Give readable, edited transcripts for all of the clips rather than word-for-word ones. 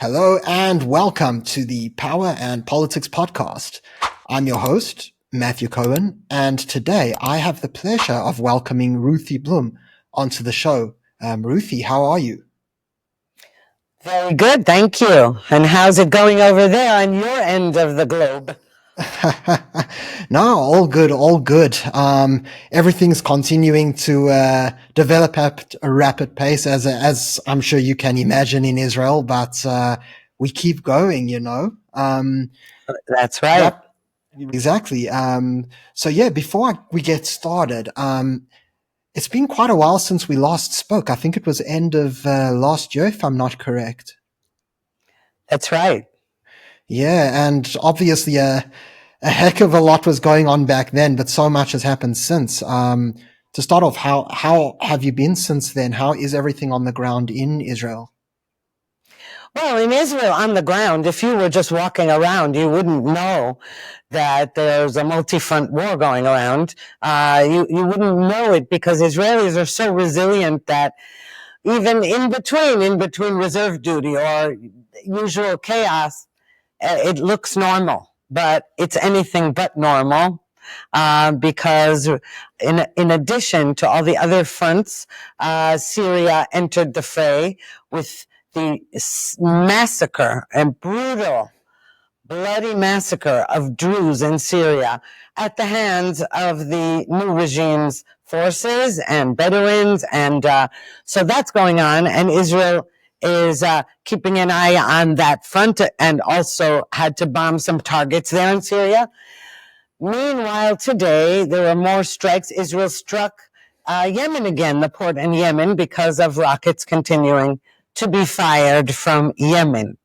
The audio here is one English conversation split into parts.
Hello and welcome to the Power and Politics podcast. I'm your host, Matthew Cohen, and today I have the pleasure of welcoming RuthieBlum onto the show. Ruthie, how are you? Very good, thank you. And how's it going over there on your end of the globe? No, all good, all good. Everything's continuing to develop at a rapid pace, as I'm sure you can imagine in Israel, but we keep going, you know. That's right. Exactly. So yeah, before we get started, it's been quite a while since we last spoke. I think it was end of last year, if I'm not correct. That's right. Yeah, and obviously a heck of a lot was going on back then, but so much has happened since. To start off, how have you been since then? How is everything on the ground in Israel? Well, in Israel, on the ground, if you were just walking around, you wouldn't know that there's a multi-front war going around. You wouldn't know it because Israelis are so resilient that even in between reserve duty or usual chaos, it looks normal, but it's anything but normal. Because in addition to all the other fronts, Syria entered the fray with the massacre and brutal, bloody massacre of Druze in Syria at the hands of the new regime's forces and Bedouins. And so that's going on. And Israel is keeping an eye on that front and also had to bomb some targets there in Syria. Meanwhile, today, there were more strikes. Israel struck Yemen again, the port in Yemen, because of rockets continuing to be fired from Yemen.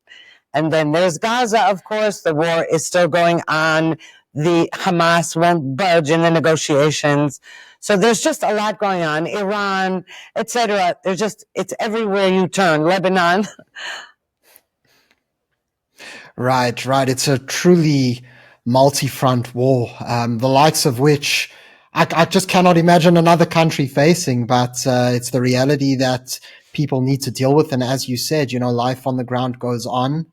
And then there's Gaza, of course. The war is still going on. The Hamas won't budge in the negotiations. So there's just a lot going on. Iran, etc. It's everywhere you turn. Lebanon. Right. It's a truly multi-front war, the likes of which I just cannot imagine another country facing, but it's the reality that people need to deal with. And as you said, life on the ground goes on.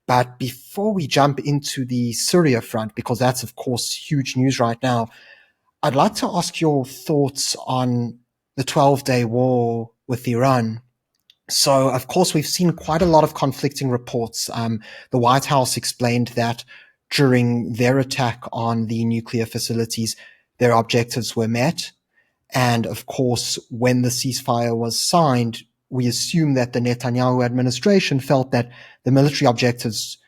But before we jump into the Syria front, because that's, of course, huge news right now, I'd like to ask your thoughts on the 12-day war with Iran. So, of course, we've seen quite a lot of conflicting reports. The White House explained that during their attack on the nuclear facilities, their objectives were met. And, of course, when the ceasefire was signed, we assume that the Netanyahu administration felt that the military objectives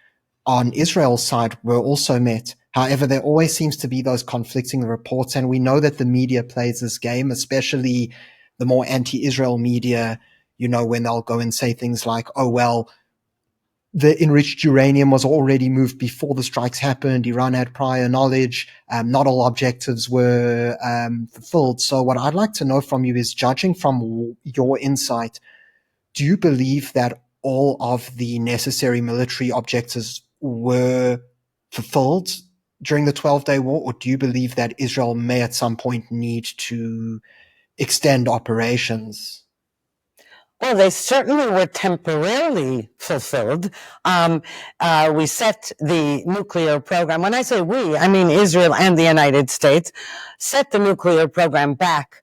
on Israel's side were also met. However, there always seems to be those conflicting reports, and we know that the media plays this game, especially the more anti-Israel media, when they'll go and say things like, oh, well, the enriched uranium was already moved before the strikes happened. Iran had prior knowledge. Not all objectives were fulfilled. So what I'd like to know from you is, judging from your insight, do you believe that all of the necessary military objectives were fulfilled during the 12-day war, or do you believe that Israel may at some point need to extend operations? Well, they certainly were temporarily fulfilled. We set the nuclear program. When I say we, I mean Israel and the United States set the nuclear program back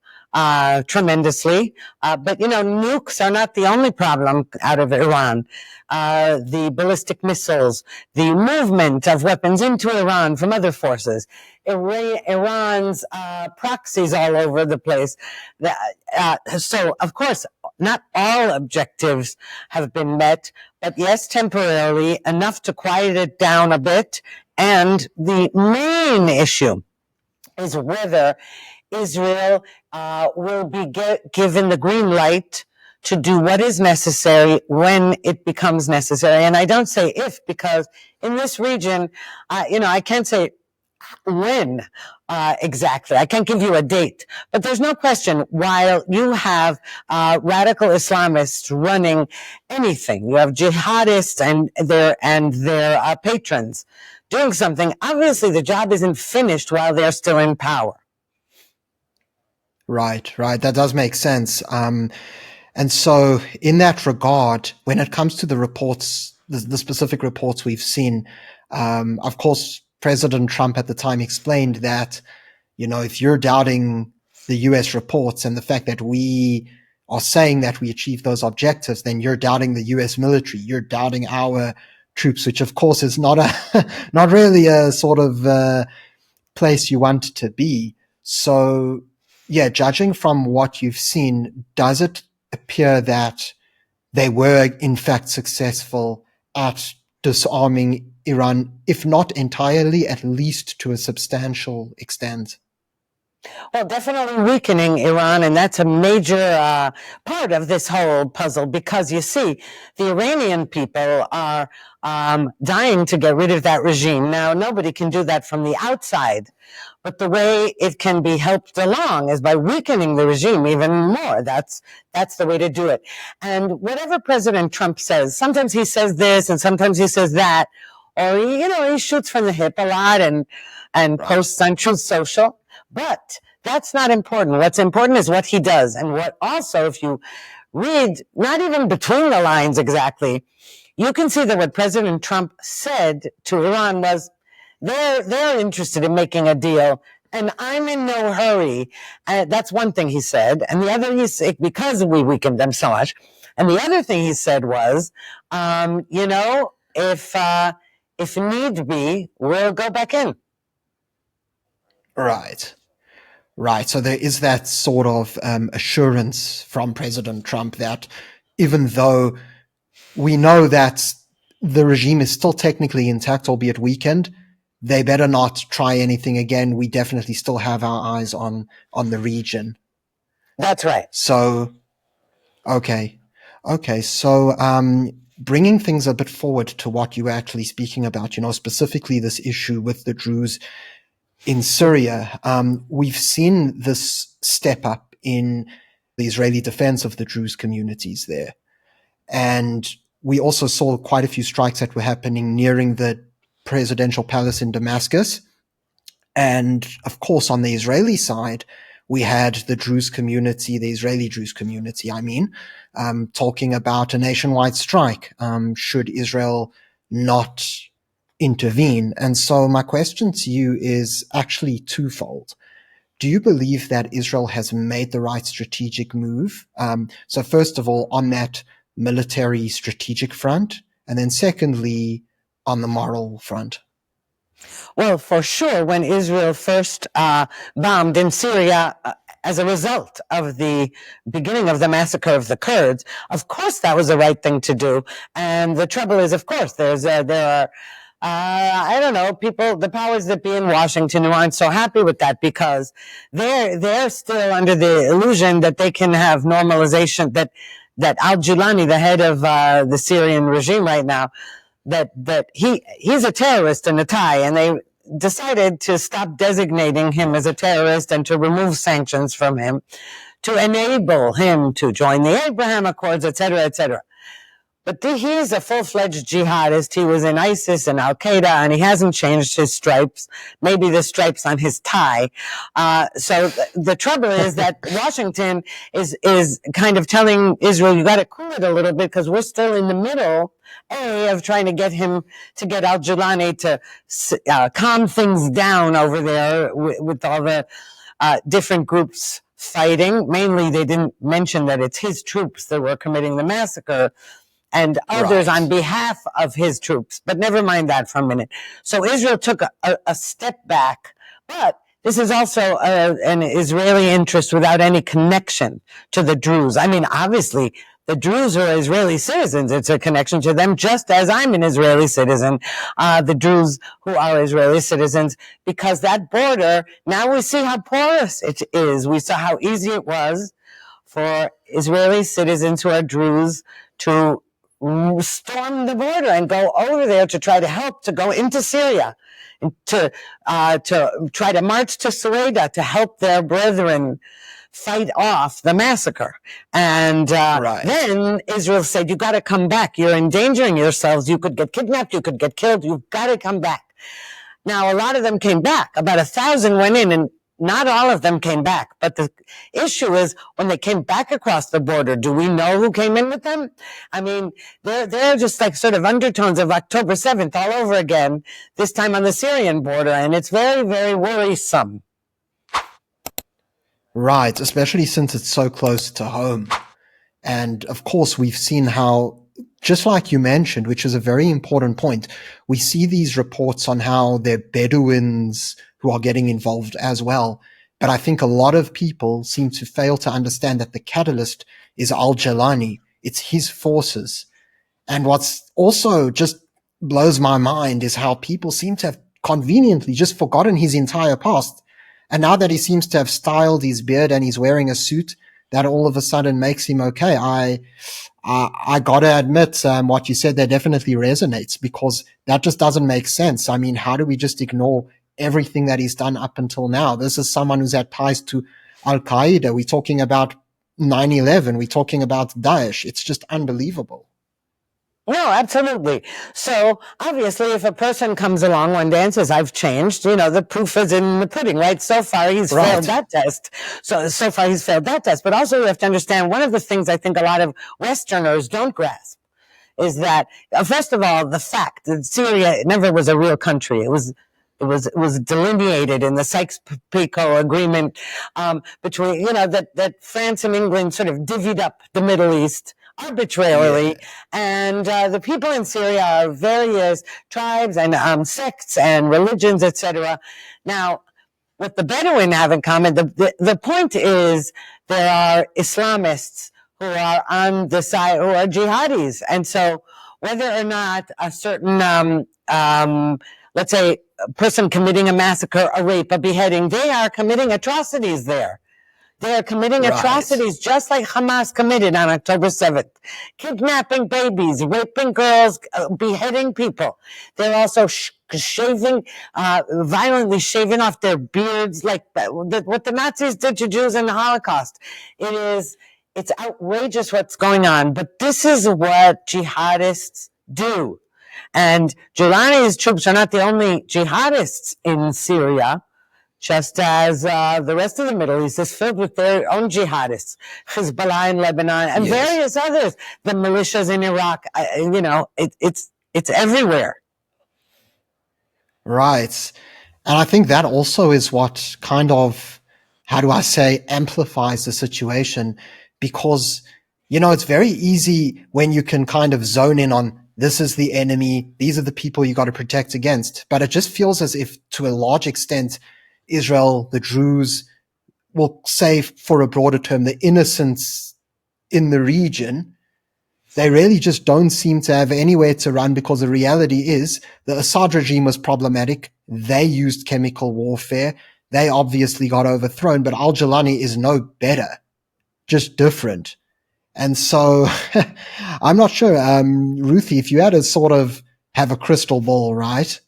tremendously. But, nukes are not the only problem out of Iran. The ballistic missiles, the movement of weapons into Iran from other forces, Iran's proxies all over the place. So, of course, not all objectives have been met, but yes, temporarily, enough to quiet it down a bit. And the main issue is whether Israel will be given the green light to do what is necessary when it becomes necessary. And I don't say if, because in this region, I can't say when exactly. I can't give you a date. But there's no question, while you have radical Islamists running anything, you have jihadists and their patrons doing something, obviously the job isn't finished while they're still in power. Right. That does make sense. And so in that regard, when it comes to the reports, the specific reports we've seen, of course, President Trump at the time explained that, if you're doubting the US reports and the fact that we are saying that we achieved those objectives, then you're doubting the US military, you're doubting our troops, which of course is not not really a sort of place you want to be. So yeah, judging from what you've seen, does it appear that they were in fact successful at disarming Iran, if not entirely, at least to a substantial extent? Well, definitely weakening Iran, and that's a major part of this whole puzzle, because you see, the Iranian people are dying to get rid of that regime. Now, nobody can do that from the outside, but the way it can be helped along is by weakening the regime even more. That's the way to do it. And whatever President Trump says, sometimes he says this and sometimes he says that, or he shoots from the hip a lot and posts on Truth Social. But that's not important. What's important is what he does. And what also, if you read, not even between the lines exactly, you can see that what President Trump said to Iran was, they're interested in making a deal, and I'm in no hurry. That's one thing he said. And the other, because we weakened them so much. And the other thing he said was, if need be, we'll go back in. Right. So there is that sort of assurance from President Trump that even though we know that the regime is still technically intact, albeit weakened, they better not try anything again. We definitely still have our eyes on the region. That's right. So, okay. So, bringing things a bit forward to what you were actually speaking about, specifically this issue with the Druze in Syria, we've seen this step up in the Israeli defense of the Druze communities there. And we also saw quite a few strikes that were happening nearing the presidential palace in Damascus. And of course, on the Israeli side, we had the Druze community, the Israeli Druze community, talking about a nationwide strike, should Israel not intervene. And so my question to you is actually twofold. Do you believe that Israel has made the right strategic move? So first of all, on that military strategic front, and then secondly, on the moral front. Well, for sure, when Israel first bombed in Syria as a result of the beginning of the massacre of the Kurds, of course that was the right thing to do. And the trouble is, of course, there are people, the powers that be in Washington, who aren't so happy with that, because they're still under the illusion that they can have normalization, that al-Julani, the head of the Syrian regime right now, that he's a terrorist in a tie, and they decided to stop designating him as a terrorist and to remove sanctions from him, to enable him to join the Abraham Accords, etc., etc. But he is a full-fledged jihadist. He was in ISIS and Al-Qaeda, and he hasn't changed his stripes, maybe the stripes on his tie. So the trouble is that Washington is kind of telling Israel, you got to cool it a little bit, because we're still in the middle, of trying to get al-Julani to calm things down over there with all the different groups fighting. Mainly, they didn't mention that it's his troops that were committing the massacre, and others on behalf of his troops. But never mind that for a minute. So Israel took a step back, but this is also an Israeli interest without any connection to the Druze. Obviously, the Druze are Israeli citizens. It's a connection to them, just as I'm an Israeli citizen. The Druze who are Israeli citizens, because that border, now we see how porous it is. We saw how easy it was for Israeli citizens who are Druze to storm the border and go over there to try to help, to go into Syria, to try to march to Sueda to help their brethren fight off the massacre. And then Israel said, you got to come back. You're endangering yourselves. You could get kidnapped. You could get killed. You've got to come back. Now, a lot of them came back. About 1,000 went in, and not all of them came back, but the issue is when they came back across the border, do we know who came in with them? I mean, they're just like sort of undertones of October 7th all over again, this time on the Syrian border, and it's very, very worrisome. Right, especially since it's so close to home. And of course, we've seen how, just like you mentioned, which is a very important point, we see these reports on how they're Bedouins who are getting involved as well. But I think a lot of people seem to fail to understand that the catalyst is al-Jilani. It's his forces. And what's also just blows my mind is how people seem to have conveniently just forgotten his entire past. And now that he seems to have styled his beard and he's wearing a suit, that all of a sudden makes him okay. I gotta admit, what you said there definitely resonates, because that just doesn't make sense. I mean, how do we just ignore everything that he's done up until now? This is someone who's had ties to Al-Qaeda. We're talking about 9/11. We're talking about Daesh. It's just unbelievable. No, absolutely. So obviously, if a person comes along one day and says, I've changed, the proof is in the pudding, right? So far, he's failed that test. So far, he's failed that test. But also, you have to understand, one of the things I think a lot of Westerners don't grasp is that, first of all, the fact that Syria never was a real country. It was delineated in the Sykes-Picot agreement between, that France and England sort of divvied up the Middle East arbitrarily, and the people in Syria are various tribes and sects and religions, etc. Now, what the Bedouin have in common, the point is there are Islamists who are on the side, who are jihadis, and so whether or not a certain, let's say, a person committing a massacre, a rape, a beheading, they are committing atrocities there. They are committing atrocities just like Hamas committed on October 7th. Kidnapping babies, raping girls, beheading people. They're also violently shaving off their beards, like what the Nazis did to Jews in the Holocaust. It's outrageous what's going on, but this is what jihadists do. And Jilani's troops are not the only jihadists in Syria, just as the rest of the Middle East is filled with their own jihadists, Hezbollah in Lebanon, and various others, the militias in Iraq. It's everywhere. Right. And I think that also is what kind of, how do I say, amplifies the situation, because, it's very easy when you can kind of zone in on, this is the enemy, these are the people you got to protect against. But it just feels as if, to a large extent, Israel, the Druze, will say, for a broader term, the innocents in the region, they really just don't seem to have anywhere to run, because the reality is the Assad regime was problematic. They used chemical warfare. They obviously got overthrown, but al-Jilani is no better, just different. And so I'm not sure, Ruthie, if you had to sort of have a crystal ball, right?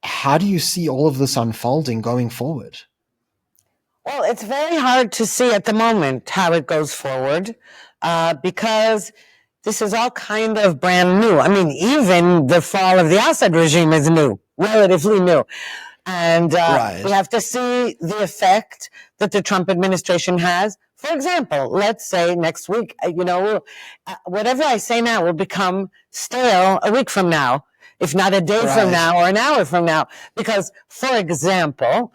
How do you see all of this unfolding going forward? Well, it's very hard to see at the moment how it goes forward, because this is all kind of brand new. I mean, even the fall of the Assad regime is new, relatively new. And we have to see the effect that the Trump administration has. For example, let's say next week, whatever I say now will become stale a week from now, if not a day from now or an hour from now. Because, for example,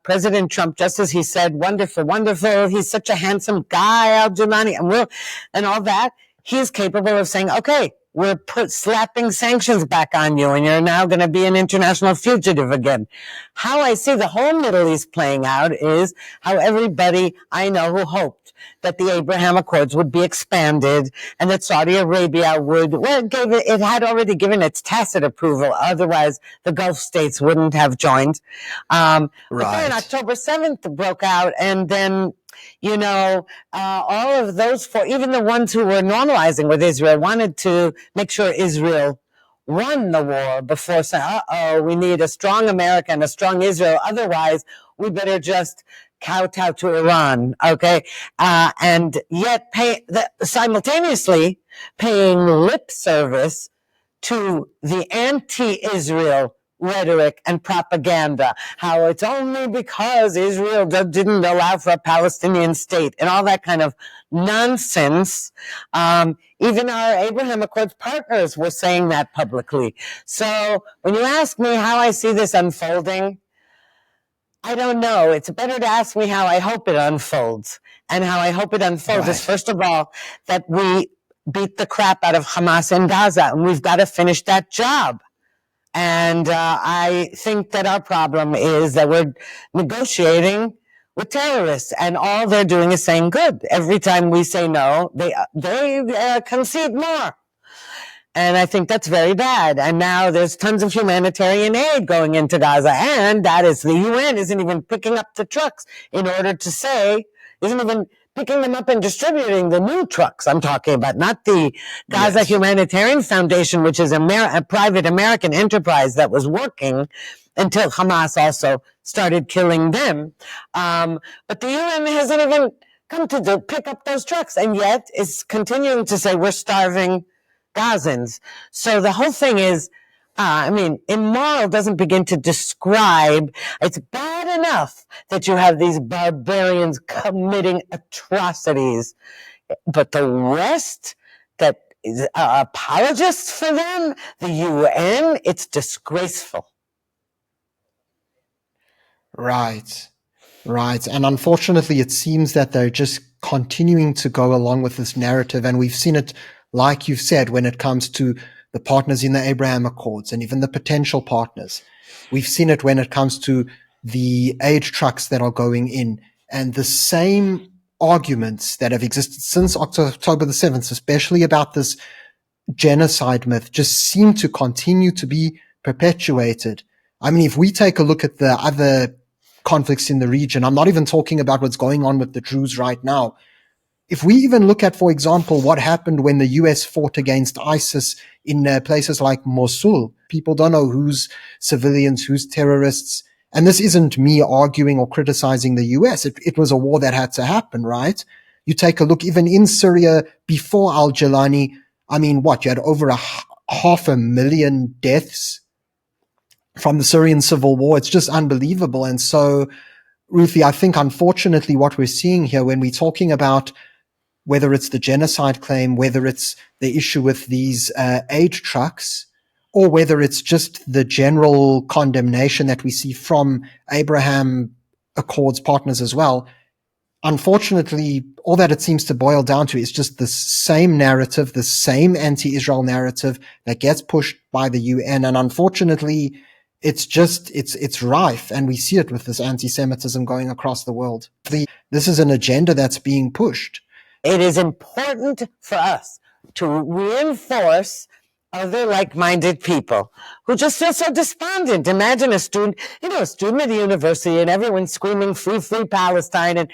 President Trump, just as he said, wonderful, wonderful, he's such a handsome guy, al-Jilani, and all that, he's capable of saying, okay, we're slapping sanctions back on you, and you're now going to be an international fugitive again. How I see the whole Middle East playing out is how everybody I know who hoped that the Abraham Accords would be expanded and that Saudi Arabia would, it had already given its tacit approval. Otherwise, the Gulf states wouldn't have joined. But then October 7th broke out, and then all of those even the ones who were normalizing with Israel, wanted to make sure Israel won the war before saying, we need a strong America and a strong Israel. Otherwise, we better just kowtow to Iran, okay? And yet simultaneously paying lip service to the anti-Israel rhetoric and propaganda, how it's only because Israel didn't allow for a Palestinian state and all that kind of nonsense. Even our Abraham Accords partners were saying that publicly. So when you ask me how I see this unfolding, I don't know. It's better to ask me how I hope it unfolds. And how I hope it unfolds is, first of all, that we beat the crap out of Hamas in Gaza, and we've got to finish that job. And I think that our problem is that we're negotiating with terrorists, and all they're doing is saying good. Every time we say no, they concede more. And I think that's very bad. And now there's tons of humanitarian aid going into Gaza. And that is, the UN isn't even picking up the trucks in order to say, isn't even picking them up and distributing the new trucks I'm talking about, not the Gaza Humanitarian Foundation, which is a private American enterprise that was working until Hamas also started killing them. But the UN hasn't even come to pick up those trucks, and yet is continuing to say we're starving Gazans. So the whole thing is, immoral doesn't begin to describe. It's bad enough that you have these barbarians committing atrocities, but the West that is apologists for them, the UN, it's disgraceful. Right. And unfortunately, it seems that they're just continuing to go along with this narrative. And we've seen it, like you've said, when it comes to the partners in the Abraham Accords and even the potential partners. We've seen it when it comes to the aid trucks that are going in, and the same arguments that have existed since October the 7th, especially about this genocide myth, just seem to continue to be perpetuated. I mean, if we take a look at the other conflicts in the region, I'm not even talking about what's going on with the Druze right now. If we even look at, for example, what happened when the US fought against ISIS in places like Mosul, people don't know who's civilians, who's terrorists. And this isn't me arguing or criticizing the US. It was a war that had to happen, right? You take a look even in Syria before al-Jilani. I mean, you had over 500,000 deaths from the Syrian civil war. It's just unbelievable. And so, Ruthie, I think unfortunately what we're seeing here when we're talking about whether it's the genocide claim, whether it's the issue with these aid trucks, or whether it's just the general condemnation that we see from Abraham Accords partners as well, unfortunately, all that it seems to boil down to is just the same narrative, the same anti-Israel narrative that gets pushed by the UN. And unfortunately, it's rife, and we see it with this anti-Semitism going across the world. This is an agenda that's being pushed. It is important for us to reinforce other like-minded people who just feel so despondent. Imagine a student at a university, and everyone's screaming free, free Palestine, and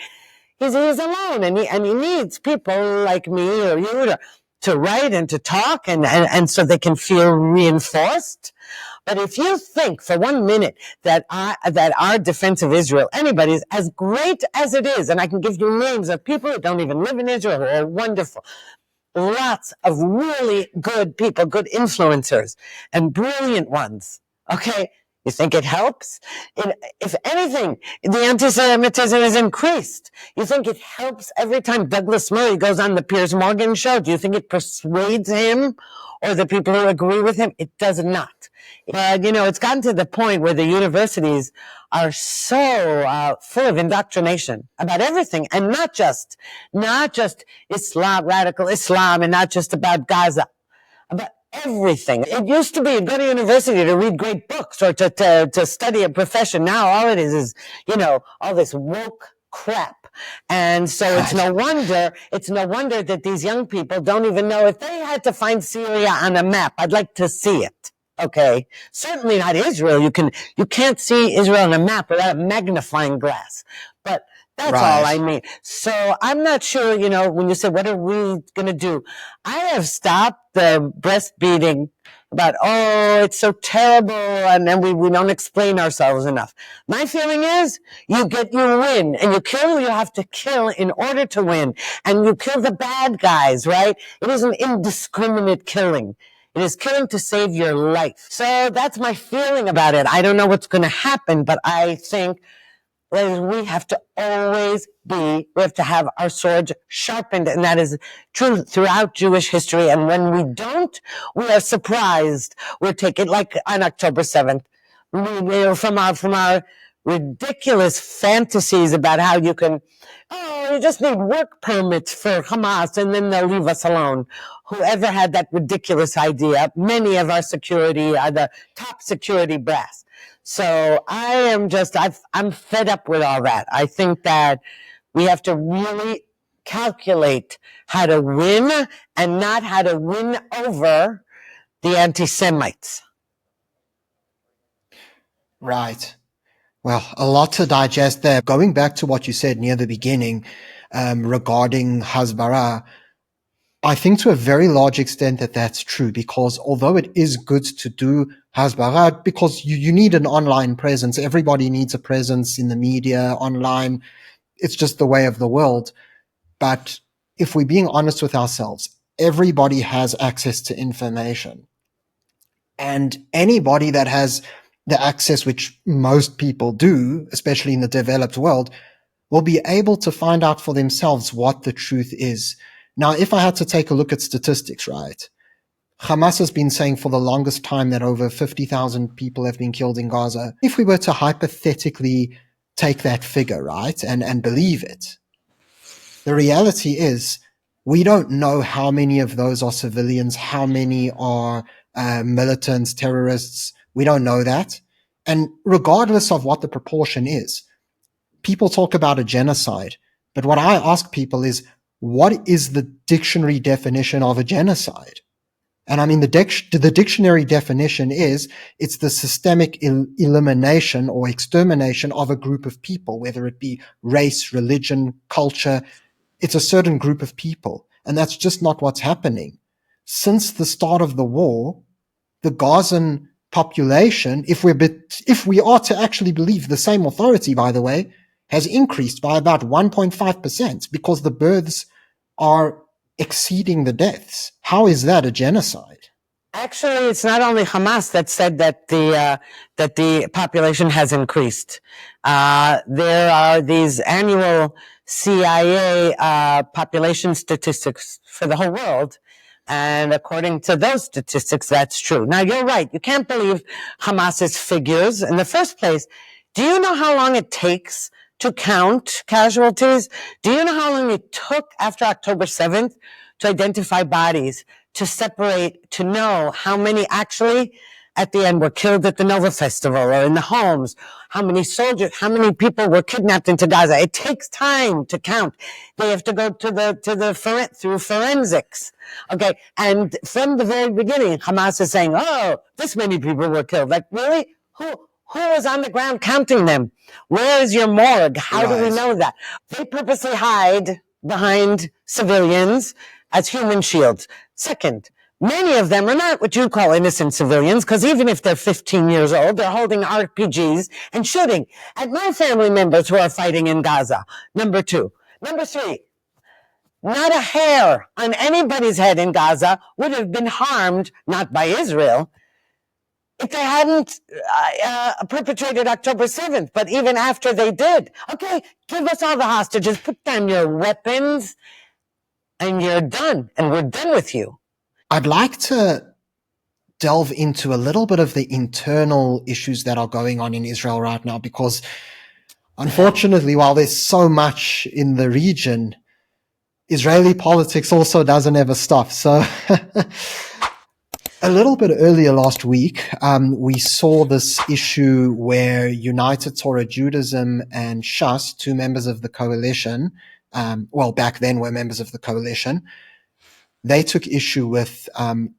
he's alone, and he needs people like me or you to write and to talk, and so they can feel reinforced. But if you think for 1 minute that our defense of Israel, anybody's, as great as it is, and I can give you names of people who don't even live in Israel who are wonderful, lots of really good people, good influencers, and brilliant ones, okay? You think it helps? If anything, the anti-Semitism is increased. You think it helps every time Douglas Murray goes on the Piers Morgan show? Do you think it persuades him or the people who agree with him? It does not. But, it's gotten to the point where the universities are so full of indoctrination about everything, and not just Islam, radical Islam, and not just about Gaza, about everything. It used to be you'd go to university to read great books or to study a profession. Now all it is, all this woke crap. And so it's no wonder that these young people don't even know. If they had to find Syria on a map, I'd like to see it. Okay. Certainly not Israel. You can't see Israel on a map without a magnifying glass. But that's all I mean. So I'm not sure, when you say, what are we going to do? I have stopped the breastfeeding about, it's so terrible, and then we don't explain ourselves enough. My feeling is you win, and you kill who you have to kill in order to win, and you kill the bad guys, right? It isn't indiscriminate killing. It is killing to save your life. So that's my feeling about it. I don't know what's going to happen, but I think we have to we have to have our swords sharpened, and that is true throughout Jewish history. And when we don't, we are surprised. We're taken, like on October 7th, from our ridiculous fantasies about how you just need work permits for Hamas and then they'll leave us alone. Whoever had that ridiculous idea, many of our security are the top security brass. So I'm fed up with all that. I think that we have to really calculate how to win and not how to win over the anti-Semites. Right. Well, a lot to digest there. Going back to what you said near the beginning regarding Hasbara, I think to a very large extent that's true, because although it is good to do Hasbara, because you need an online presence, everybody needs a presence in the media, online, it's just the way of the world. But if we're being honest with ourselves, everybody has access to information. And anybody that has the access, which most people do, especially in the developed world, will be able to find out for themselves what the truth is. Now, if I had to take a look at statistics, right, Hamas has been saying for the longest time that over 50,000 people have been killed in Gaza. If we were to hypothetically take that figure, right, and believe it, the reality is we don't know how many of those are civilians, how many are militants, terrorists. We don't know that. And regardless of what the proportion is, people talk about a genocide. But what I ask people is, what is the dictionary definition of a genocide? And I mean, the dictionary definition is, it's the systemic elimination or extermination of a group of people, whether it be race, religion, culture. It's a certain group of people. And that's just not what's happening. Since the start of the war, the Gazan population, if we are to actually believe the same authority, by the way, has increased by about 1.5% because the births are exceeding the deaths. How is that a genocide? Actually, it's not only Hamas that said that the population has increased. There are these annual CIA population statistics for the whole world. And according to those statistics, that's true. Now, you're right. You can't believe Hamas's figures. In the first place, do you know how long it takes to count casualties? Do you know how long it took after October 7th to identify bodies, to separate, to know how many actually at the end were killed at the Nova Festival or in the homes, how many soldiers, how many people were kidnapped into Gaza? It takes time to count. They have to go through forensics. Okay. And from the very beginning, Hamas is saying, oh, this many people were killed. Like, really? Who was on the ground counting them? Where is your morgue? How do we know that? They purposely hide behind civilians as human shields. Second, many of them are not what you call innocent civilians, because even if they're 15 years old, they're holding RPGs and shooting at my family members who are fighting in Gaza. Number two. Number three, not a hair on anybody's head in Gaza would have been harmed, not by Israel, if they hadn't perpetrated October 7th. But even after they did, okay, give us all the hostages, put down your weapons, and you're done, and we're done with you. I'd like to delve into a little bit of the internal issues that are going on in Israel right now, because unfortunately, while there's so much in the region, Israeli politics also doesn't ever stop. So a little bit earlier last week, we saw this issue where United Torah Judaism and Shas, two members of the coalition, back then were members of the coalition, they took issue with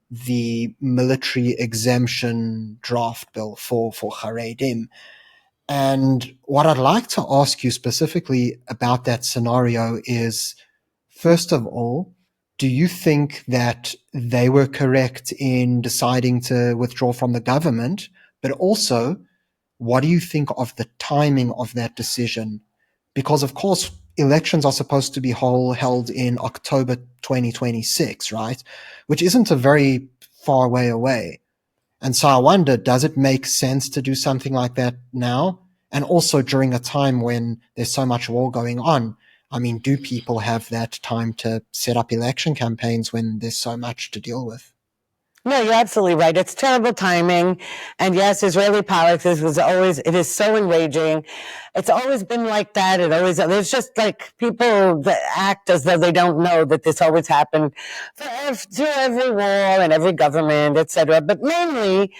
the military exemption draft bill for Haredim. And what I'd like to ask you specifically about that scenario is, first of all, do you think that they were correct in deciding to withdraw from the government? But also, what do you think of the timing of that decision? Because, of course, elections are supposed to be held in October 2026, right? Which isn't a very far way away. And so I wonder, does it make sense to do something like that now? And also during a time when there's so much war going on. I mean, do people have that time to set up election campaigns when there's so much to deal with? No, you're absolutely right. It's terrible timing. And yes, Israeli politics it is so enraging. It's always been like that. There's just like people that act as though they don't know that this always happened through every war and every government, etc. But mainly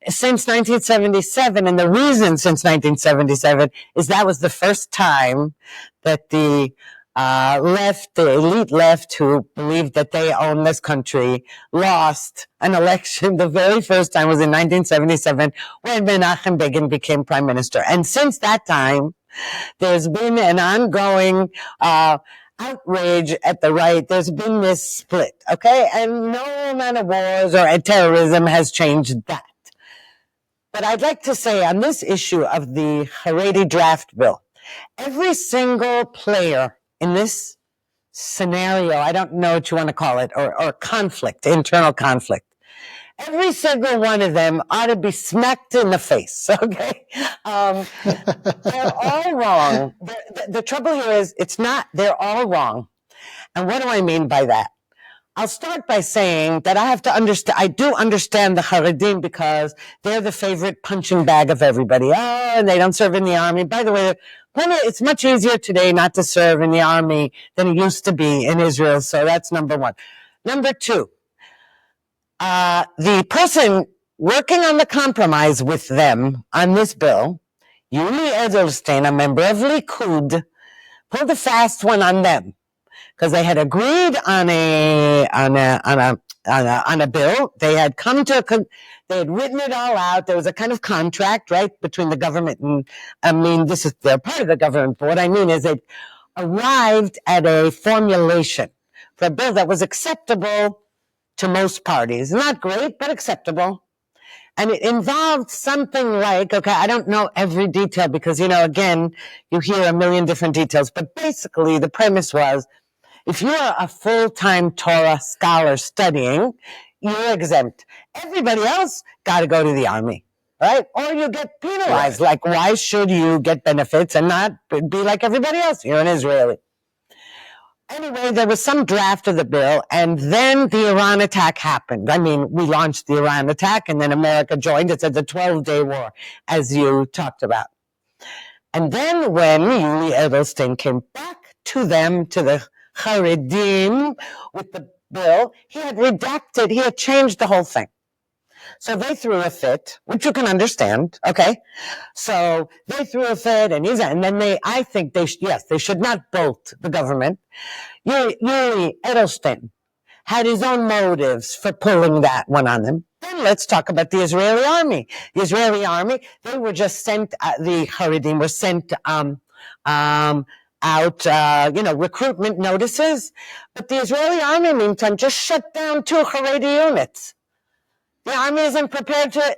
since 1977, and the reason since 1977 is that was the first time that the elite left, who believed that they own this country, lost an election. The very first time was in 1977 when Menachem Begin became prime minister. And since that time, there's been an ongoing outrage at the right. There's been this split, okay? And no amount of wars or terrorism has changed that. But I'd like to say on this issue of the Haredi draft bill, every single player in this scenario, I don't know what you want to call it, or conflict, internal conflict, every single one of them ought to be smacked in the face, okay? They're all wrong. The trouble here is they're all wrong. And what do I mean by that? I'll start by saying that I do understand the Haredim because they're the favorite punching bag of everybody. Oh, and they don't serve in the army. By the way, it's much easier today not to serve in the army than it used to be in Israel. So that's number one. Number two, the person working on the compromise with them on this bill, Yuli Edelstein, a member of Likud, pulled a fast one on them. Because they had agreed on a bill. They had they had written it all out. There was a kind of contract, right, between the government and, they're part of the government, but what I mean is they arrived at a formulation for a bill that was acceptable to most parties. Not great, but acceptable. And it involved something like, okay, I don't know every detail because, again, you hear a million different details, but basically the premise was, if you're a full-time Torah scholar studying, you're exempt. Everybody else got to go to the army, right? Or you get penalized. Right. Like, why should you get benefits and not be like everybody else? You're an Israeli. Anyway, there was some draft of the bill, and then the Iran attack happened. We launched the Iran attack, and then America joined. It's a 12-day war, as you talked about. And then when Yuli Edelstein came back to the Haredim with the bill, he had changed the whole thing. So they threw a fit, which you can understand, okay? So they threw a fit, and then I think they should not bolt the government. Yuli Edelstein had his own motives for pulling that one on them. Then let's talk about the Israeli army. The Israeli army, they were just sent, the Haredim were sent, out, recruitment notices. But the Israeli army, meantime, just shut down 2 Haredi units. The army isn't prepared to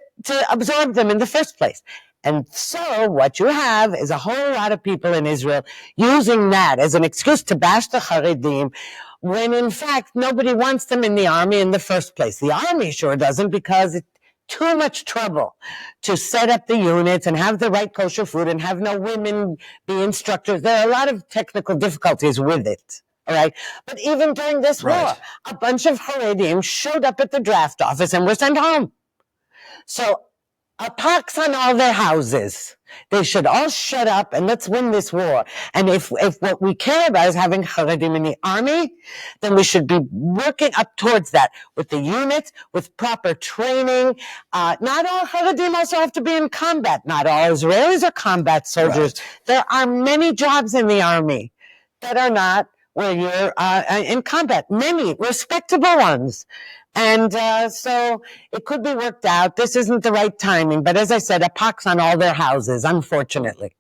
absorb them in the first place. And so what you have is a whole lot of people in Israel using that as an excuse to bash the Haredim, when in fact nobody wants them in the army in the first place. The army sure doesn't, because it's too much trouble to set up the units and have the right kosher food and have no women be instructors. There are a lot of technical difficulties with it. All right. But even during this war, a bunch of Haredim showed up at the draft office and were sent home. So a pox on all their houses. They should all shut up and let's win this war. And if what we care about is having Haredim in the army, then we should be working up towards that with the units, with proper training. Not all Haredim also have to be in combat. Not all Israelis are combat soldiers. Right. There are many jobs in the army that are not where you're in combat. Many respectable ones. And so it could be worked out. This isn't the right timing. But as I said, a pox on all their houses, unfortunately.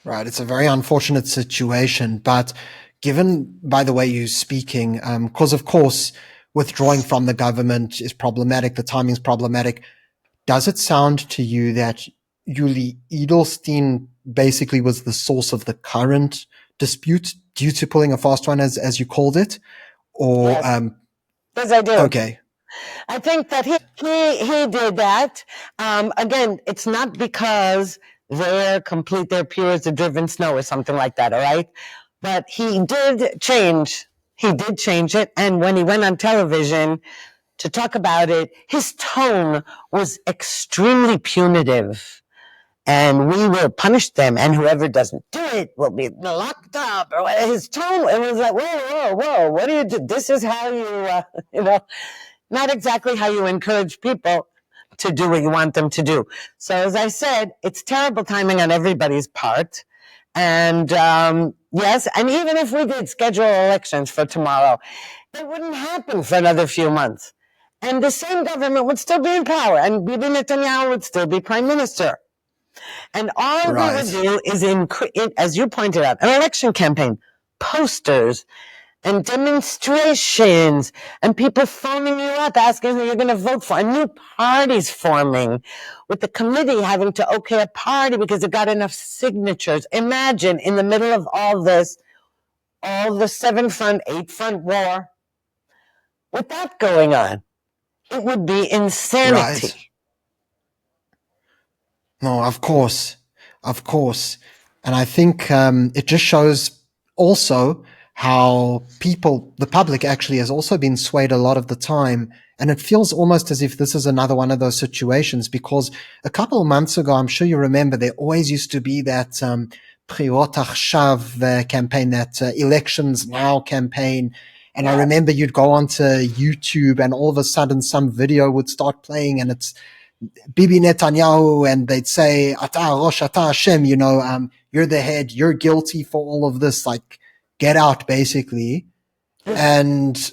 Right. It's a very unfortunate situation. But given by the way you're speaking, because of course, withdrawing from the government is problematic. The timing's problematic. Does it sound to you that Yuli Edelstein basically was the source of the current dispute due to pulling a fast one, as you called it? Or, yes. Yes, I do. Okay. I think that he did that. Again, it's not because they're pure as the driven snow or something like that, all right? But he did change. He did change it. And when he went on television to talk about it, his tone was extremely punitive. And we will punish them, and whoever doesn't do it will be locked up. Or his tone, it was like, whoa, what do you do? This is how you, not exactly how you encourage people to do what you want them to do. So as I said, it's terrible timing on everybody's part. And yes, and even if we did schedule elections for tomorrow, it wouldn't happen for another few months. And the same government would still be in power, and Bibi Netanyahu would still be prime minister. And all we would do is, as you pointed out, an election campaign, posters, and demonstrations, and people phoning you up asking who you're going to vote for, and new parties forming, with the committee having to okay a party because it got enough signatures. Imagine in the middle of all this, all the 7-front, 8-front war, with that going on, it would be insanity. Right. No, of course. And I think it just shows also how the public actually has also been swayed a lot of the time. And it feels almost as if this is another one of those situations, because a couple of months ago, I'm sure you remember, there always used to be that Bchirot Achshav campaign, that Elections Now campaign. And I remember you'd go onto YouTube and all of a sudden some video would start playing and it's Bibi Netanyahu, and they'd say, Ata Rosh, Ata Hashem, you're the head, you're guilty for all of this, like, get out, basically. And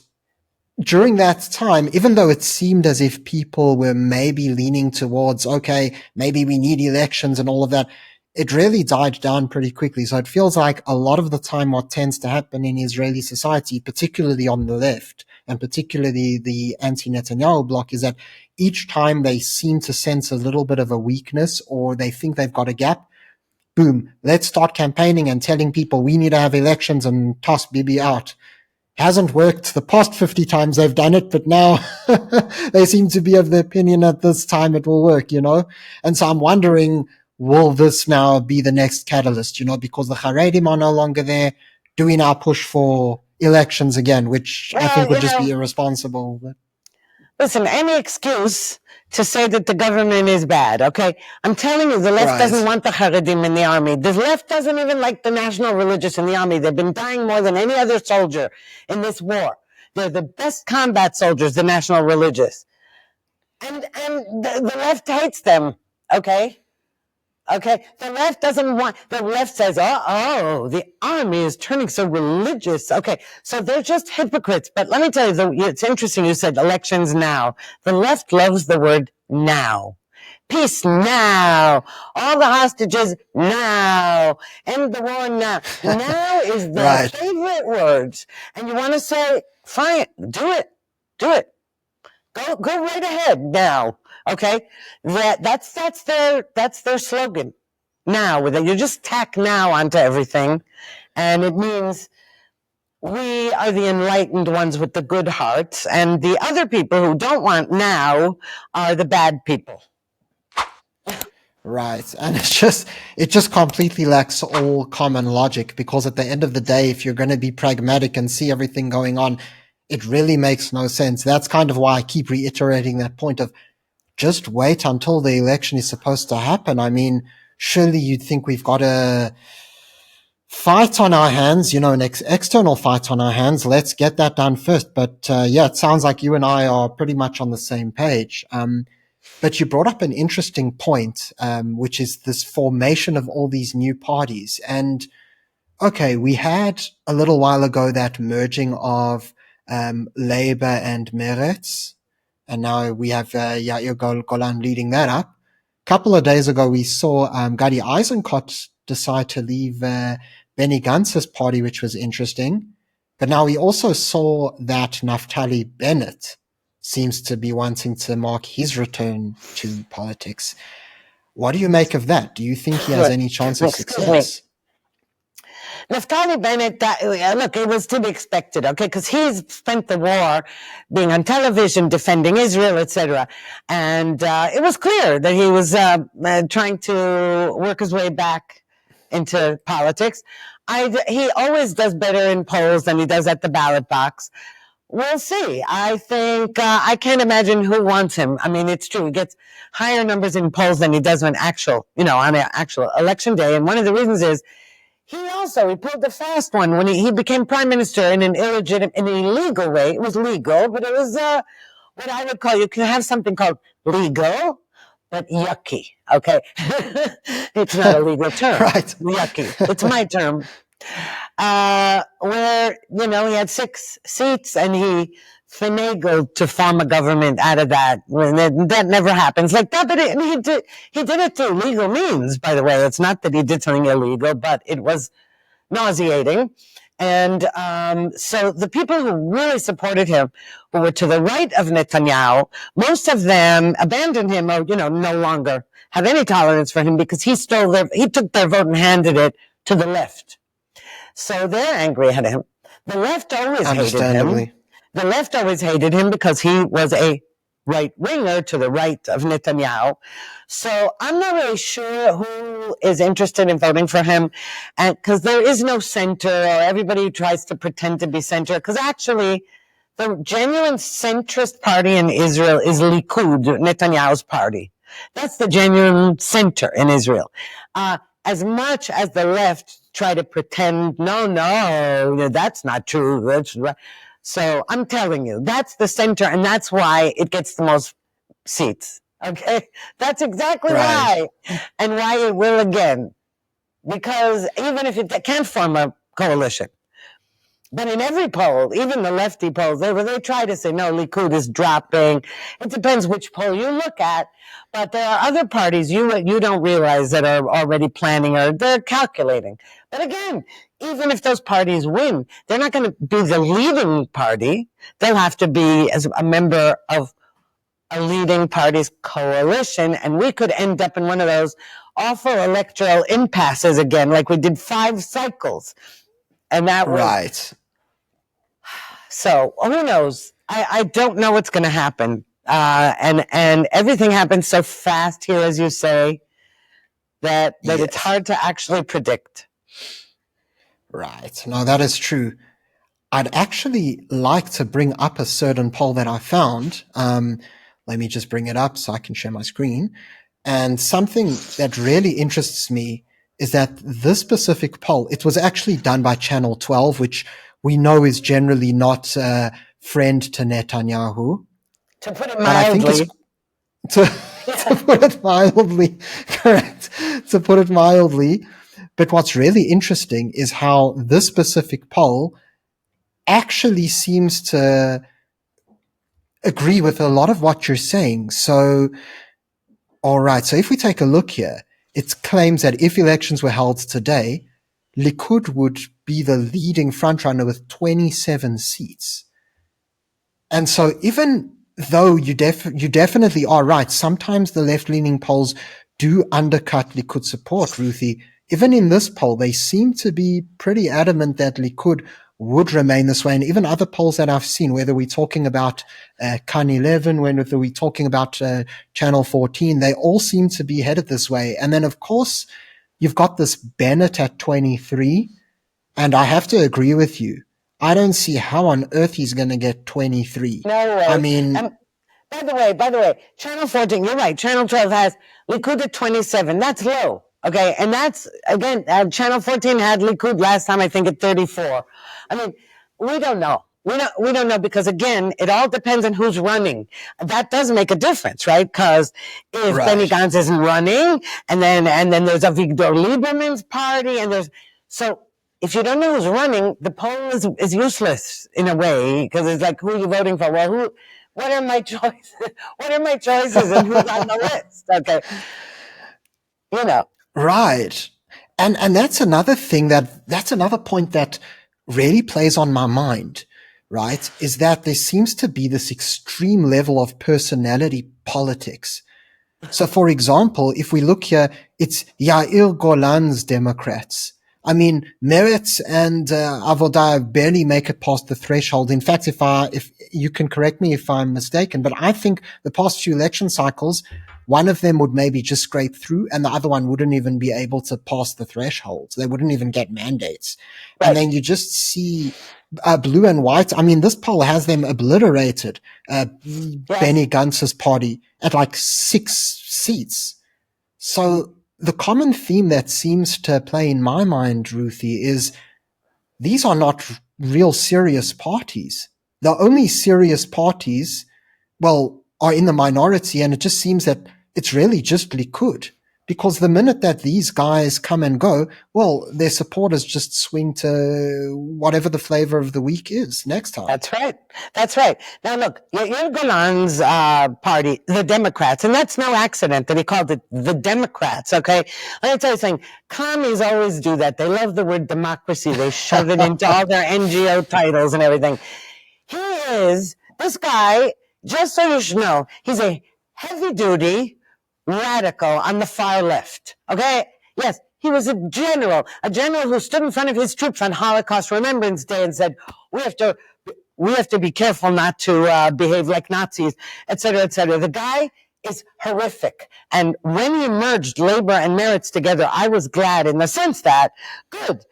during that time, even though it seemed as if people were maybe leaning towards, okay, maybe we need elections and all of that, it really died down pretty quickly. So it feels like a lot of the time what tends to happen in Israeli society, particularly on the left, and particularly the anti-Netanyahu bloc, is that each time they seem to sense a little bit of a weakness or they think they've got a gap, boom, let's start campaigning and telling people we need to have elections and toss Bibi out. Hasn't worked the past 50 times they've done it, but now they seem to be of the opinion that this time it will work, And so I'm wondering, will this now be the next catalyst, because the Haredim are no longer there? Do we now push for elections again, which I think would just be irresponsible? But listen, any excuse to say that the government is bad, okay? I'm telling you, the left doesn't want the Haredim in the army. The left doesn't even like the national religious in the army. They've been dying more than any other soldier in this war. They're the best combat soldiers, the national religious. And the left hates them, okay? Okay, the left says, the army is turning so religious. Okay, so they're just hypocrites. But let me tell you, it's interesting you said elections now. The left loves the word now. Peace now. All the hostages now. End the war now. Now is their favorite words. And you want to say, fine, do it. Go right ahead now. Okay, that's their slogan. Now, you just tack now onto everything, and it means we are the enlightened ones with the good hearts, and the other people who don't want now are the bad people. Right, and it just completely lacks all common logic, because at the end of the day, if you're going to be pragmatic and see everything going on, it really makes no sense. That's kind of why I keep reiterating that point of just wait until the election is supposed to happen. I mean, surely you'd think we've got a fight on our hands, an external fight on our hands. Let's get that done first. But it sounds like you and I are pretty much on the same page. But you brought up an interesting point, which is this formation of all these new parties. And okay, we had a little while ago that merging of Labour and Meretz. And now we have Yair Golan leading that up. A couple of days ago, we saw Gadi Eisenkot decide to leave Benny Gantz's party, which was interesting. But now we also saw that NaftaliBennett seems to be wanting to mark his return to politics. What do you make of that? Do you think he has any chance of success? NaftaliBennett, look, it was to be expected, okay, because he's spent the war being on television, defending Israel, etc. And it was clear that he was trying to work his way back into politics. He always does better in polls than he does at the ballot box. We'll see. I think I can't imagine who wants him. I mean, it's true. He gets higher numbers in polls than he does on actual election day. And one of the reasons is he pulled the fast one when he became prime minister in an illegal way. It was legal, but it was what I would call, you can have something called legal, but yucky. Okay, it's not a legal term. Right. Yucky. It's my term. Where, he had 6 seats and he finagled to form a government out of that. That never happens like that, but he did it through legal means, by the way. It's not that he did something illegal, but it was nauseating. And so the people who really supported him, who were to the right of Netanyahu, most of them abandoned him or, no longer have any tolerance for him because he took their vote and handed it to the left. So they're angry at him. The left always hated him. The left always hated him because he was a right-winger to the right of Netanyahu. So I'm not really sure who is interested in voting for him, because there is no center, or everybody tries to pretend to be center, because actually the genuine centrist party in Israel is Likud, Netanyahu's party. That's the genuine center in Israel. As much as the left try to pretend, no, that's not true. That's right. So I'm telling you, that's the center, and that's why it gets the most seats. Okay? That's exactly why. And why it will again. Because even if it can't form a coalition, but in every poll, even the lefty polls, they try to say, no, Likud is dropping. It depends which poll you look at. But there are other parties you don't realize that are already planning, or they're calculating. But again, even if those parties win, they're not going to be the leading party. They'll have to be as a member of a leading party's coalition. And we could end up in one of those awful electoral impasses again, like we did 5 cycles. And that was... Right. So who knows? I don't know what's going to happen. And everything happens so fast here, as you say, that yes, it's hard to actually predict. Right. No, that is true. I'd actually like to bring up a certain poll that I found. Let me just bring it up so I can share my screen. And something that really interests me is that this specific poll, it was actually done by Channel 12, which we know is generally not a friend to Netanyahu. To put it mildly. To put it mildly, correct. To put it mildly. But what's really interesting is how this specific poll actually seems to agree with a lot of what you're saying. So, all right. So if we take a look here, it claims that if elections were held today, Likud would be the leading frontrunner with 27 seats. And so even though you definitely are right, sometimes the left-leaning polls do undercut Likud support, Ruthie. Even in this poll, they seem to be pretty adamant that Likud would remain this way. And even other polls that I've seen, whether we're talking about Kan 11, whether we're talking about Channel 14, they all seem to be headed this way. And then, of course, you've got this Bennett at 23. And I have to agree with you. I don't see how on earth he's going to get 23. No way. I mean... by the way, Channel 14, you're right. Channel 12 has Likud at 27. That's low. Okay. And that's, again, Channel 14 had Likud last time, I think, at 34. I mean, we don't know. We don't know because, again, it all depends on who's running. That does make a difference, right? Because if Benny Gantz isn't running, and then there's a Victor Lieberman's party, and so if you don't know who's running, the poll is useless in a way, because it's like, who are you voting for? Well, what are my choices? What are my choices and who's on the list? Okay. Right. And that's another thing that's another point that really plays on my mind, right? Is that there seems to be this extreme level of personality politics. So for example, if we look here, it's Yair Golan's Democrats. I mean, Meretz and Avodah barely make it past the threshold. In fact, if you can correct me if I'm mistaken, but I think the past few election cycles, one of them would maybe just scrape through and the other one wouldn't even be able to pass the thresholds. They wouldn't even get mandates. Right. And then you just see blue and white. I mean, this poll has them obliterated. Benny Gantz's party at like 6 seats. So the common theme that seems to play in my mind, Ruthie, is these are not real serious parties. The only serious parties, well, are in the minority, and it just seems that it's really just Likud. Because the minute that these guys come and go, well, their supporters just swing to whatever the flavor of the week is next time. That's right. That's right. Now, look, Yair Golan's party, the Democrats, and that's no accident that he called it the Democrats, okay? Let me tell you something. Commies always do that. They love the word democracy. They shove it into all their NGO titles and everything. This guy, just so you should know, he's a heavy-duty radical on the far left, okay? Yes, he was a general who stood in front of his troops on Holocaust Remembrance Day and said, we have to be careful not to behave like Nazis, et cetera, et cetera. The guy is horrific. And when he merged Labor and Meretz together, I was glad in the sense that, good,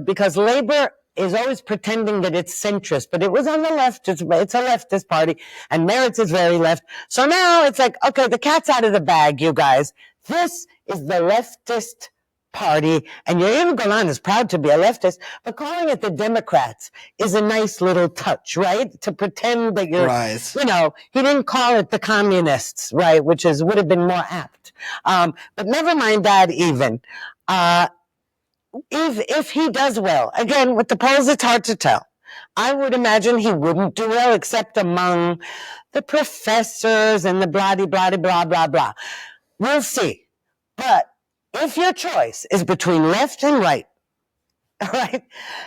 because Labor is always pretending that it's centrist, but it was on the left. It's a leftist party, and Meretz is very left. So now it's like, okay, the cat's out of the bag, you guys. This is the leftist party, and Yair Golan is proud to be a leftist, but calling it the Democrats is a nice little touch, right? To pretend that you're, right. He didn't call it the communists, right? Which would have been more apt. But never mind that even. If he does well, again, with the polls, it's hard to tell. I would imagine he wouldn't do well except among the professors and the blah. We'll see. But if your choice is between left and right, right,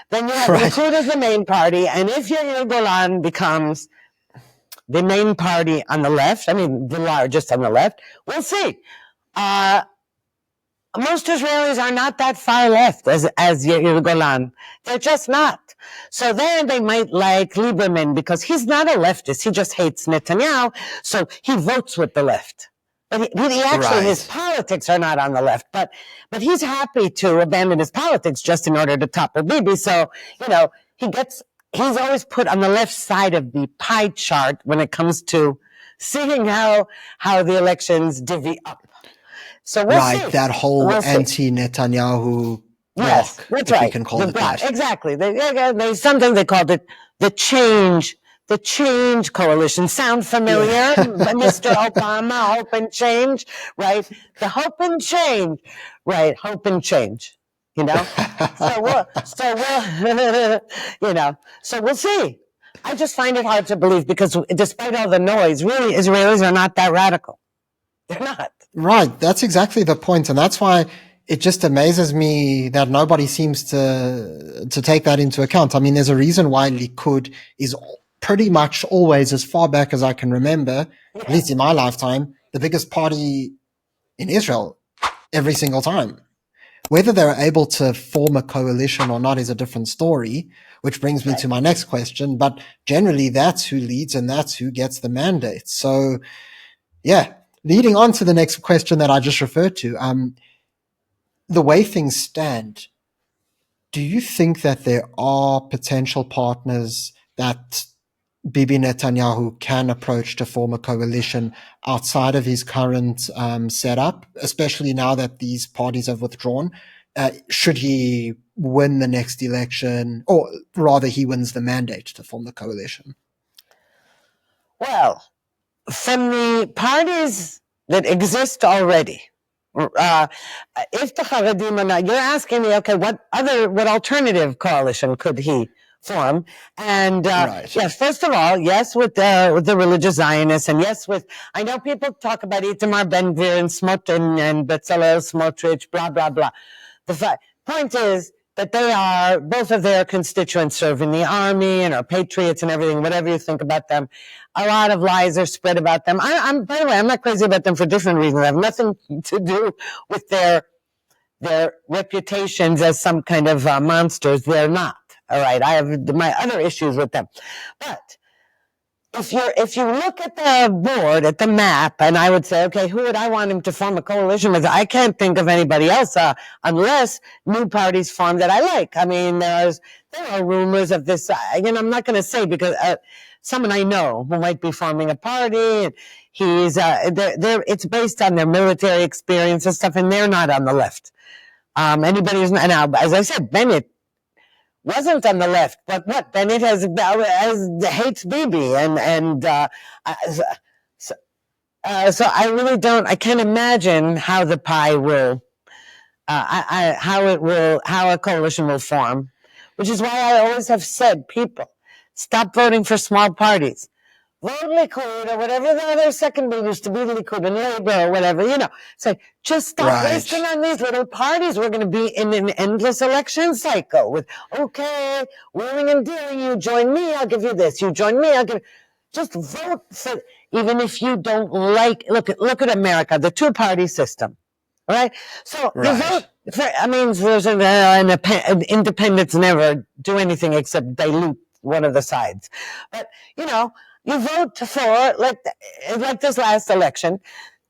then you have Likud as the main party, and if Yair Golan becomes the main party on the left, I mean the largest on the left, we'll see. Most Israelis are not that far left as Yair Golan. They're just not. So then they might like Lieberman because he's not a leftist. He just hates Netanyahu. So he votes with the left. But he actually, his politics are not on the left. But he's happy to abandon his politics just in order to topple Bibi. So, he's always put on the left side of the pie chart when it comes to seeing how the elections divvy up. So we'll see. That whole anti-Netanyahu block, that's if we can call it that. Exactly. Sometimes they called it the Change Coalition. Sound familiar, Mr. Obama? Hope and Change, right? The Hope and Change, right? Hope and Change. So we'll see. I just find it hard to believe because despite all the noise, really Israelis are not that radical. They're not. Right. That's exactly the point. And that's why it just amazes me that nobody seems to take that into account. I mean, there's a reason why Likud is pretty much always, as far back as I can remember, at least in my lifetime, the biggest party in Israel every single time. Whether they're able to form a coalition or not is a different story, which brings me to my next question. But generally, that's who leads and that's who gets the mandate. So, yeah. Leading on to the next question that I just referred to, the way things stand, do you think that there are potential partners that Bibi Netanyahu can approach to form a coalition outside of his current setup, especially now that these parties have withdrawn? Should he win the next election, or rather he wins the mandate to form the coalition? Well, from the parties that exist already, if the Haredim are not, you're asking me, okay, what alternative coalition could he form? And yes, first of all, yes, with the religious Zionists, and yes, I know people talk about Itamar Ben-Gvir and Smotrich and Bezalel Smotrich, blah blah blah. The point is that both of their constituents serve in the army and are patriots and everything, whatever you think about them. A lot of lies are spread about them. By the way, I'm not crazy about them for different reasons. I have nothing to do with their their reputations as some kind of monsters. They're not. All right, I have my other issues with them, but if you look at the board, at the map, and I would say, okay, who would I want him to form a coalition with? I can't think of anybody else unless new parties form that I like. I mean, there are rumors of this. Again, I'm not going to say because someone I know who might be forming a party, and he's it's based on their military experience and stuff, and they're not on the left. Anybody who's now, as I said, Bennett wasn't on the left, but what Bennett hates Bibi, so I really don't. I can't imagine how the pie will, how a coalition will form, which is why I always have said, people, stop voting for small parties. Vote Likud or whatever the other second one used to be, Likud and Labour or whatever, Say, just stop wasting on these little parties. We're going to be in an endless election cycle with, okay, wheeling and dealing, you join me, I'll give you this. You join me, I'll give you. Just vote for, even if you don't like, look at America, the two-party system, right? So you vote for, there's an independents never do anything except dilute one of the sides. But, you vote for, like this last election,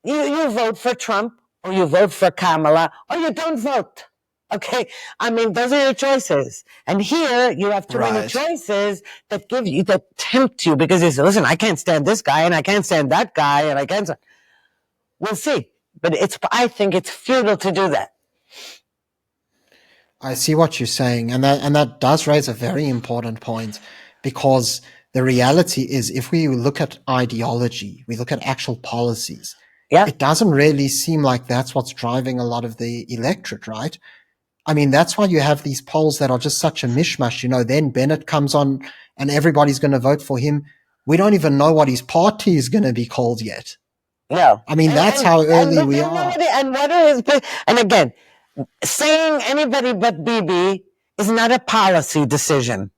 you vote for Trump, or you vote for Kamala, or you don't vote. Okay? Those are your choices. And here, you have too many choices that tempt you, because you say, listen, I can't stand this guy, and I can't stand that guy, and I can't. We'll see. But I think it's futile to do that. I see what you're saying, and that does raise a very important point, because the reality is, if we look at ideology, we look at actual policies, it doesn't really seem like that's what's driving a lot of the electorate, right? That's why you have these polls that are just such a mishmash. Then Bennett comes on and everybody's going to vote for him. We don't even know what his party is going to be called yet. No. That's how early we are. And what are and again, saying anybody but Bibi is not a policy decision.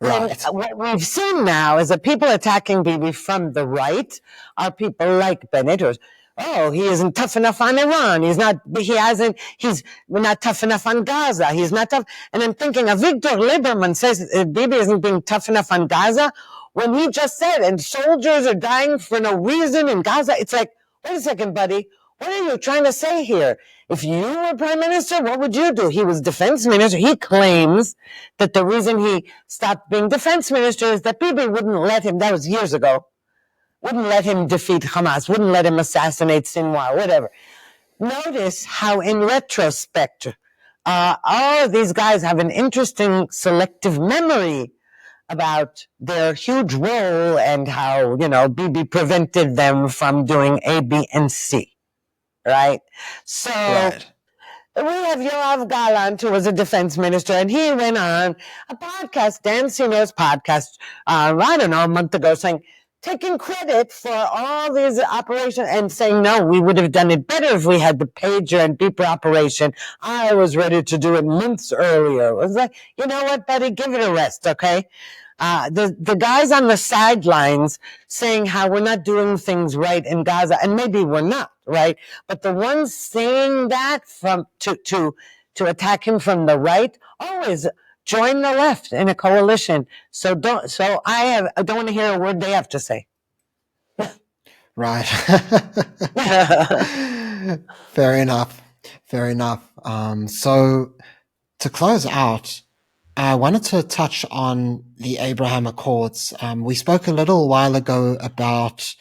Right. And what we've seen now is that people attacking Bibi from the right are people like Bennett, he isn't tough enough on Iran. We're not tough enough on Gaza. He's not tough. And I'm thinking, Avigdor Lieberman says Bibi isn't being tough enough on Gaza when he just said, and soldiers are dying for no reason in Gaza. It's like, wait a second, buddy. What are you trying to say here? If you were prime minister, what would you do? He was defense minister. He claims that the reason he stopped being defense minister is that Bibi wouldn't let him, that was years ago, wouldn't let him defeat Hamas, wouldn't let him assassinate Sinwar, whatever. Notice how in retrospect, all of these guys have an interesting selective memory about their huge role and how, Bibi prevented them from doing A, B, and C. Right? So we have Yoav Gallant, who was a defense minister, and he went on a podcast, Dan Senior's podcast, a month ago, taking credit for all these operations and saying, no, we would have done it better if we had the pager and beeper operation. I was ready to do it months earlier. It was like, you know what, buddy, give it a rest, okay? The guys on the sidelines saying how we're not doing things right in Gaza, and maybe we're not, right? But the ones saying that to attack him from the right always join the left in a coalition. I don't want to hear a word they have to say. Right. Fair enough. So to close out, I wanted to touch on the Abraham Accords. We spoke a little while ago about,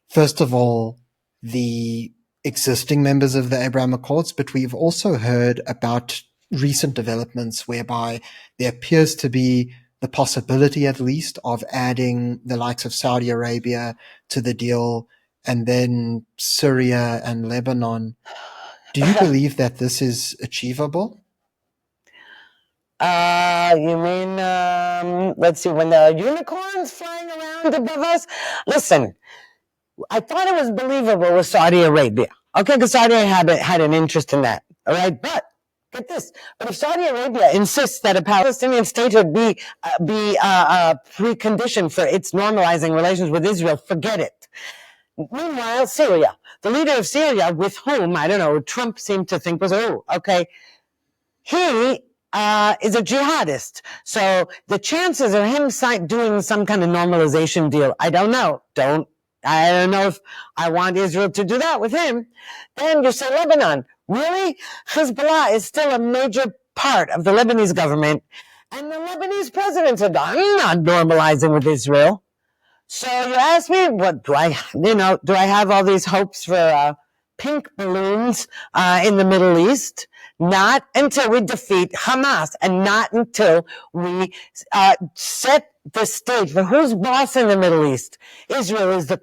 first of all, the existing members of the Abraham Accords, but we've also heard about recent developments whereby there appears to be the possibility, at least, of adding the likes of Saudi Arabia to the deal, and then Syria and Lebanon. Do you believe that this is achievable? You mean, let's see, when the unicorns flying around above us? Listen, I thought it was believable with Saudi Arabia. Okay, because Saudi Arabia had an interest in that. All right, but get this. But if Saudi Arabia insists that a Palestinian state would be a precondition for its normalizing relations with Israel, forget it. Meanwhile, Syria, the leader of Syria, with whom, I don't know, Trump seemed to think was, okay, he is a jihadist. So the chances of him doing some kind of normalization deal, I don't know. I don't know if I want Israel to do that with him. Then you say Lebanon. Really? Hezbollah is still a major part of the Lebanese government. And the Lebanese president said, I'm not normalizing with Israel. So you ask me, what do I have all these hopes for pink balloons in the Middle East? Not until we defeat Hamas, and not until we set the stage for who's boss in the Middle East. Israel is the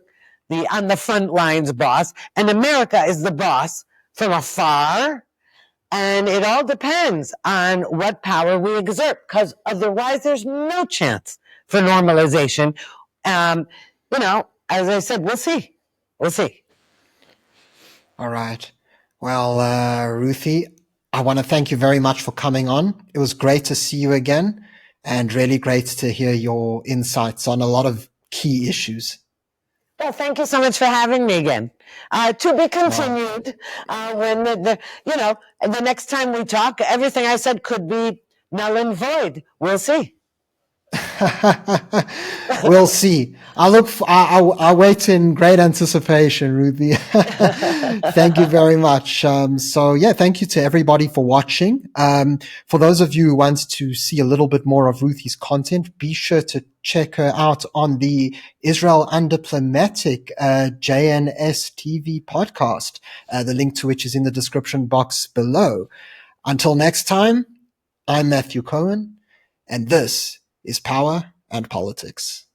on the front lines boss, and America is the boss from afar. And it all depends on what power we exert, because otherwise there's no chance for normalization. As I said, we'll see. We'll see. All right. Well, Ruthie, I want to thank you very much for coming on. It was great to see you again, and really great to hear your insights on a lot of key issues. Well, thank you so much for having me again. To be continued. When the next time we talk, everything I said could be null and void. We'll see. We'll see. I'll wait in great anticipation, Ruthie. Thank you very much. Thank you to everybody for watching. For those of you who want to see a little bit more of Ruthie's content, be sure to check her out on the Israel Undiplomatic JNS TV podcast, the link to which is in the description box below. Until next time, I'm Matthew Cohen, and this is Power and Politics.